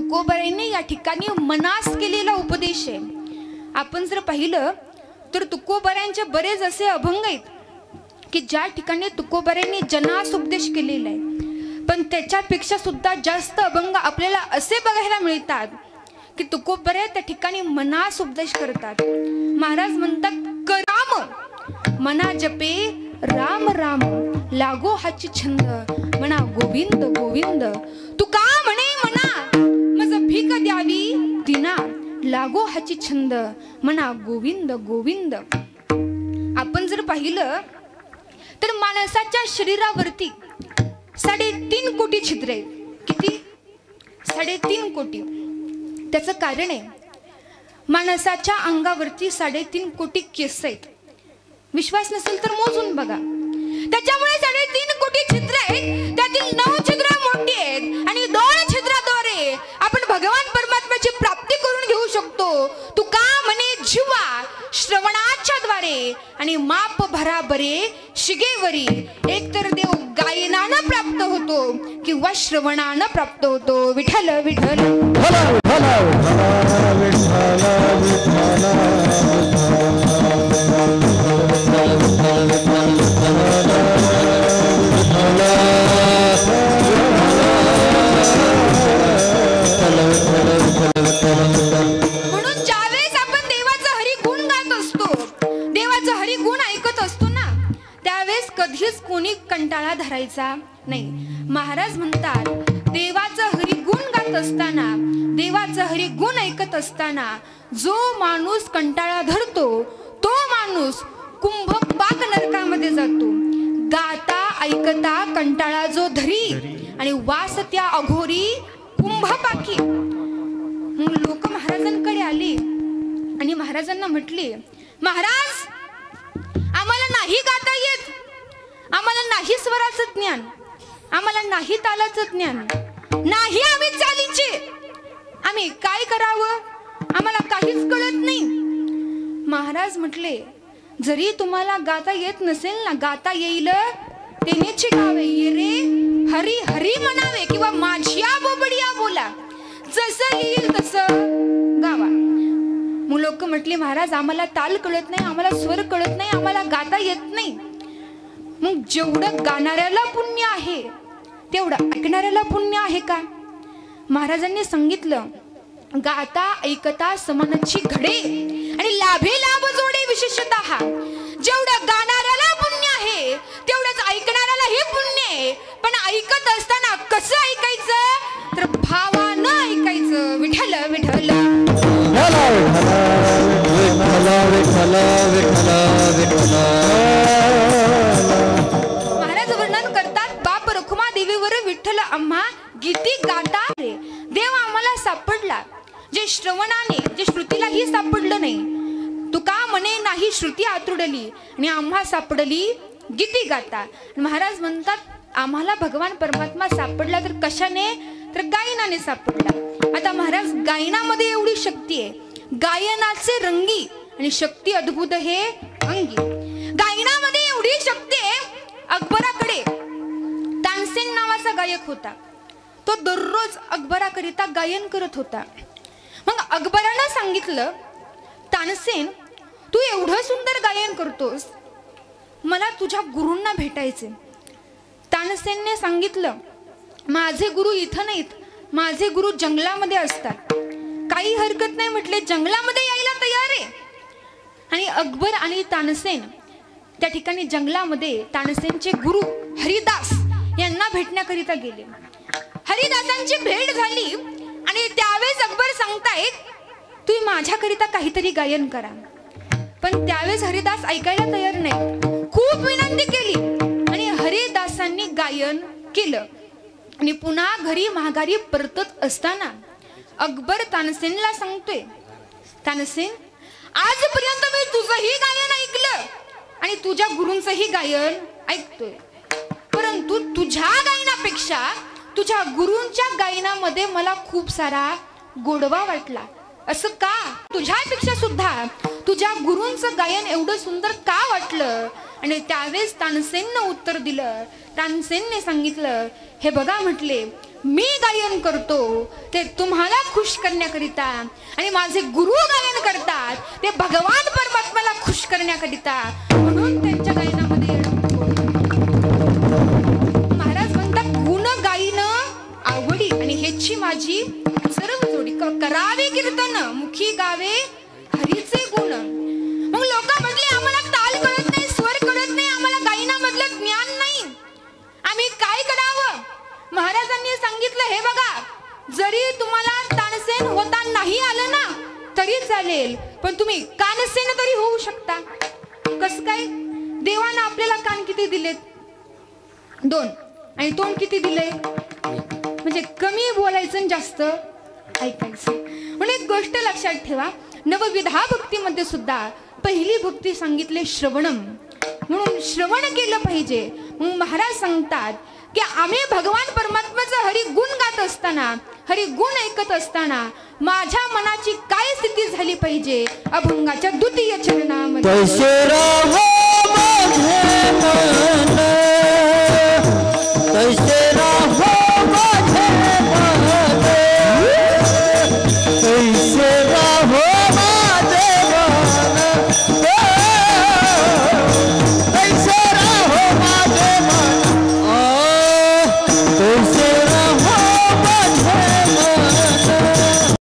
तुकोबारायांनी या ठिकाणी मनास केलेला उपदेश आहे. आपण जर पाहिलं तर तुकोबारायांचे बरेच असे अभंग आहेत की ज्या ठिकाणी तुकोबारायांनी जनास उपदेश केलेला आहे. पण त्याच्यापेक्षा सुद्धा जास्त अभंग आपल्याला असे बघायला मिळतात की तुकोबारे त्या ठिकाणी मनास उपदेश करतात. महाराज म्हणतात कराम मना जपे राम राम लागो हाची छंद म्हणा गोविंद गोविंद. तू का म्हणे म्हणा मज भीक द्यावी दिना लागो हाची छंद म्हणा गोविंद गोविंद. आपण जर पाहिलं तर माणसाच्या शरीरावरती 3.5 कोटी छिद्र आहेत. किती? 3.5 कोटी. त्याचं कारण आहे माणसाच्या अंगावरती 3.5 कोटी केस आहेत. विश्वास नसेल तर मोजून बघा. त्याच्यामुळे 3.5 कोटी छिद्र आहेत. त्यातील 9 छिद्र मोठी आहेत आणि 2 छिद्राद्वारे आपण भगवान परमात्म्याची प्राप्ती करून घेऊ शकतो. तू का म्हणे जीवा श्रवणाच्या द्वारे आणि माप भराबरे शिगेवरी. एकतर देव गायनानं प्राप्त होतो किंवा श्रवणानं प्राप्त होतो. विठ्ठल विठ्ठल म्हणून ज्यावेळेस आपण देवाचं हरिगुण गात असतो, देवाचं हरिगुण ऐकत असतो ना, त्यावेळेस कधीच कोणी कंटाळा धरायचा नाही. महाराज म्हणतात देवाचं हरिगुण गात असताना, देवाचं हरिगुण ऐकत असताना जो माणूस कंटाळा धरतो तो माणूस कुंभपाक नरकामध्ये जातो. गाता ऐकता कंटाळा जो धरी आणि वास त्या अघोरी कुंभपाकी. लोक महाराजांकडे आली आणि महाराजांना म्हटले, महाराज आम्हाला नाही गाता येत, आम्हाला नाही स्वराचं ज्ञान, आम्हाला नाही तालाचं ज्ञान, नाही आम्ही चालीचे, आम्ही काय करावं, आम्हाला काहीच कळत नाही. महाराज म्हटले जरी तुम्हाला गाता येत नसेल ना, गाता येईल तेनेची गावे ये रे हरी हरी म्हणावे किंवा माझ्या बोबडिया बोला, जसं येईल तसं गावा. मग लोक म्हटले महाराज आम्हाला ताल कळत नाही, आम्हाला स्वर कळत नाही, आम्हाला गाता येत नाही. मग जेवढं गाणाऱ्याला पुण्य आहे तेवढं ऐकणाऱ्याला पुण्य आहे का? महाराजांनी सांगितलं गाता ऐकता समनची घडे आणि लाभे लाभ जोडे. विशेषतः जेवढं गाणाऱ्याला पुण्य आहे तेवढंच ऐकणाऱ्याला हे पुण्य आहे. पण ऐकत असताना कसं ऐकायचं तर भावानं ऐकायचं. विठ्ठल विठ्ठल महाराज वर्णन करतात बाप रखुमा देवीवर विठ्ठल आम्हा गीती गाता रे. देव आम्हाला सापडला जे श्रवणाने, जे श्रुतीलाही सापडलं नाही. तुका म्हणे नाही श्रुती आतुडली आणि आम्हा सापडली गीती गाता. महाराज म्हणतात आम्हाला भगवान परमात्मा सापडला तर कशाने तर गायनाने सापडला. आता महाराज गायनामध्ये एवढी शक्ती आहे, गायनाचे रंगी आणि शक्ती अद्भुत हे अंगी. गायनामध्ये एवढी शक्ती आहे, अकबराकडे तानसेन नावाचा गायक होता. तो दररोज अकबराकरिता गायन करत होता. मग अकबरानं सांगितलं तानसेन तू एवढं सुंदर गायन करतोस, मला तुझ्या गुरूंना भेटायचे. तानसेनने सांगितलं माझे गुरु इथं नाहीत, माझे गुरु जंगलामध्ये असतात. काही हरकत नाही म्हटले, जंगलामध्ये यायला तयार आहे. आणि अकबर आणि तानसेन त्या ठिकाणी जंगलामध्ये तानसेनचे गुरु हरिदास यांना भेटण्याकरिता गेले. हरिदासांची भेट झाली आणि त्यावेळेस अकबर सांगतायत तुम्ही माझ्याकरिता काहीतरी गायन करा. पण त्यावेळेस हरिदास ऐकायला तयार नाही. खूप विनंती केली आणि हरिदासांनी गायन केलं. आणि पुन्हा घरी माघारी परतत असताना अकबर तानसेनला सांगतोय तानसेन आजपर्यंत मी तुझंही गायन ऐकलं आणि तुझ्या गुरूंचंही गायन ऐकतोय, परंतु तुझ्या गायनापेक्षा तुझ्या गुरूंच्या गायनामध्ये मला खूप सारा गोडवा वाटला. असं का? तुझ्यापेक्षा सुद्धा तुझ्या गुरूंचं गायन एवढं सुंदर का वाटलं? आणि त्यावेळेस तानसेननं उत्तर दिलं. तानसेनने सांगितलं हे बघा म्हटले मी गायन करतो ते तुम्हाला खुश करण्याकरिता, आणि माझे गुरु गायन करतात ते भगवान परमात्म्याला खुश करण्याकरिता, म्हणून त्यांच्या गायनामध्ये महाराज म्हणतात गुण गायन आवडी, आणि ह्याची माझी सर्व जोडी. करावे कीर्तन मुखी गावे हरीचे गुण. मग लोक म्हटले आम्हाला ताल कळत नाही, स्वर कळत नाही, आम्हाला गायनामधलं ज्ञान नाही, आम्ही काय करावं? महाराजांनी सांगितलं हे बघा, जरी तुम्हाला तानसेन होता नाही आलं ना तरी चालेल, पण तुम्ही कानसेन तरी होऊ शकता. कसं काय? देवानं आपल्याला कान किती दिलेत? 2. आणि तोंड किती दिले? म्हणजे कमी बोलायचं आणि जास्त ऐकायचं. म्हणून एक गोष्ट लक्षात ठेवा, नवविधा भक्तीमध्ये सुद्धा पहिली भक्ती सांगितले श्रवणम, म्हणून श्रवण केलं पाहिजे. मग महाराज सांगतात की आम्ही भगवान परमात्म्याचं हरिगुण गात असताना, हरिगुण ऐकत असताना माझ्या मनाची काय स्थिती झाली पाहिजे? अभंगाच्या द्वितीय चरणामध्ये